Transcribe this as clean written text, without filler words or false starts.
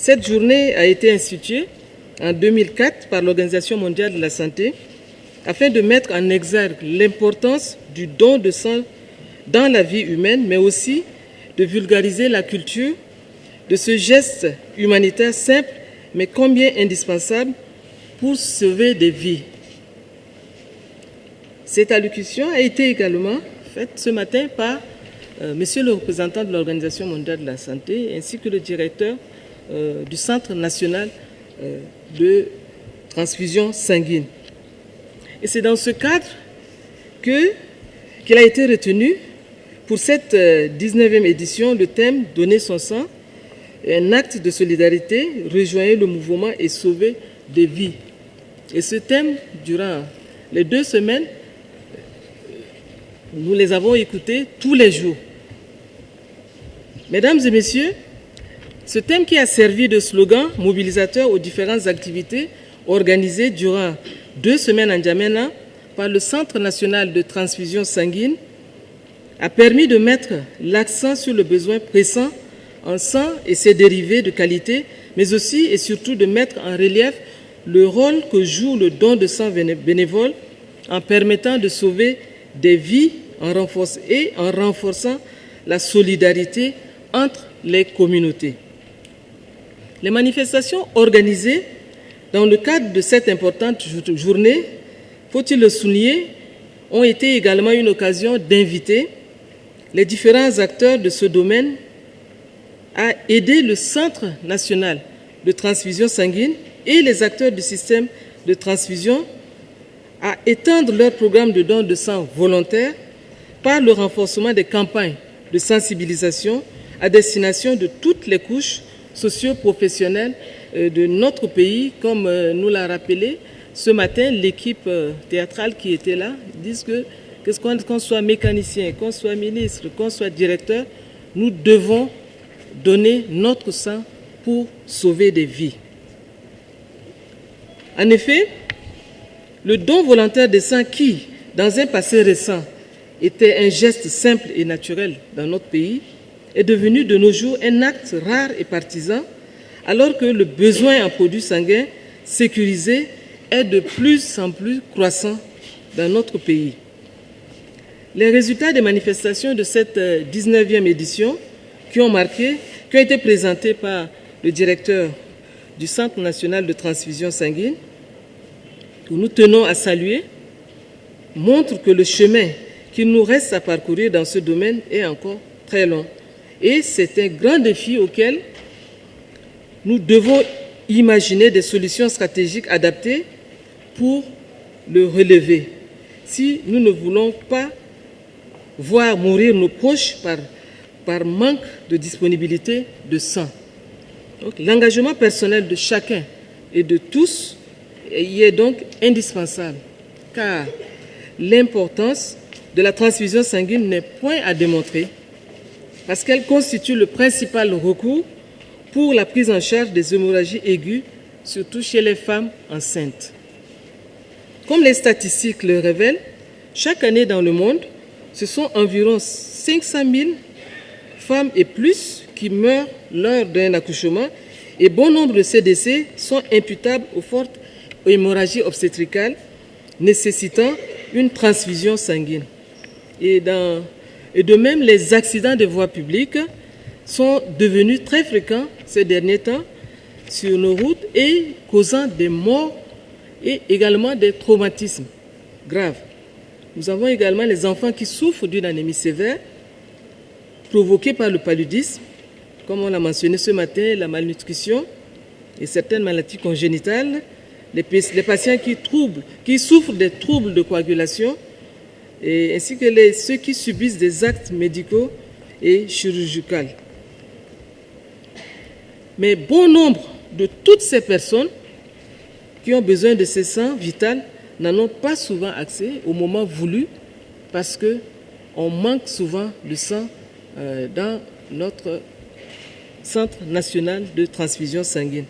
Cette journée a été instituée en 2004 par l'Organisation mondiale de la santé afin de mettre en exergue l'importance du don de sang dans la vie humaine, mais aussi de vulgariser la culture de ce geste humanitaire simple, mais combien indispensable pour sauver des vies. Cette allocution a été également faite ce matin par Monsieur le représentant de l'Organisation mondiale de la santé ainsi que le directeur du Centre national de transfusion sanguine. Et c'est dans ce cadre qu'il a été retenu pour cette 19e édition le thème « Donner son sang », un acte de solidarité, rejoindre le mouvement et sauver des vies. Et ce thème, durant les 2 semaines, nous les avons écoutés tous les jours. Mesdames et messieurs, ce thème qui a servi de slogan mobilisateur aux différentes activités organisées durant 2 semaines en N'Djamena par le Centre national de transfusion sanguine a permis de mettre l'accent sur le besoin pressant en sang et ses dérivés de qualité, mais aussi et surtout de mettre en relief le rôle que joue le don de sang bénévole en permettant de sauver des vies en renforçant la solidarité entre les communautés. Les manifestations organisées dans le cadre de cette importante journée, faut-il le souligner, ont été également une occasion d'inviter les différents acteurs de ce domaine à aider le Centre national de transfusion sanguine et les acteurs du système de transfusion à étendre leur programme de don de sang volontaire par le renforcement des campagnes de sensibilisation à destination de toutes les couches socio-professionnelles de notre pays, comme nous l'a rappelé ce matin l'équipe théâtrale qui était là, disent que qu'on soit mécanicien, qu'on soit ministre, qu'on soit directeur, nous devons donner notre sang pour sauver des vies. En effet, le don volontaire de sang qui, dans un passé récent, était un geste simple et naturel dans notre pays, est devenu de nos jours un acte rare et partisan, alors que le besoin en produits sanguins sécurisés est de plus en plus croissant dans notre pays. Les résultats des manifestations de cette 19e édition qui ont été présentés par le directeur du Centre national de transfusion sanguine, que nous tenons à saluer, montrent que le chemin qu'il nous reste à parcourir dans ce domaine est encore très long. Et c'est un grand défi auquel nous devons imaginer des solutions stratégiques adaptées pour le relever. Si nous ne voulons pas voir mourir nos proches par manque de disponibilité de sang. Donc, l'engagement personnel de chacun et de tous y est donc indispensable, car l'importance de la transfusion sanguine n'est point à démontrer, parce qu'elle constitue le principal recours pour la prise en charge des hémorragies aiguës, surtout chez les femmes enceintes. Comme les statistiques le révèlent, chaque année dans le monde, ce sont environ 500 000 femmes et plus qui meurent lors d'un accouchement et bon nombre de ces décès sont imputables aux fortes hémorragies obstétricales nécessitant une transfusion sanguine. Et de même, les accidents de voies publiques sont devenus très fréquents ces derniers temps sur nos routes et causant des morts et également des traumatismes graves. Nous avons également les enfants qui souffrent d'une anémie sévère provoquée par le paludisme, comme on l'a mentionné ce matin, la malnutrition et certaines maladies congénitales, les patients qui souffrent des troubles de coagulation, ainsi que ceux qui subissent des actes médicaux et chirurgicaux. Mais bon nombre de toutes ces personnes qui ont besoin de ce sang vital n'en ont pas souvent accès au moment voulu parce qu'on manque souvent de sang dans notre Centre national de transfusion sanguine.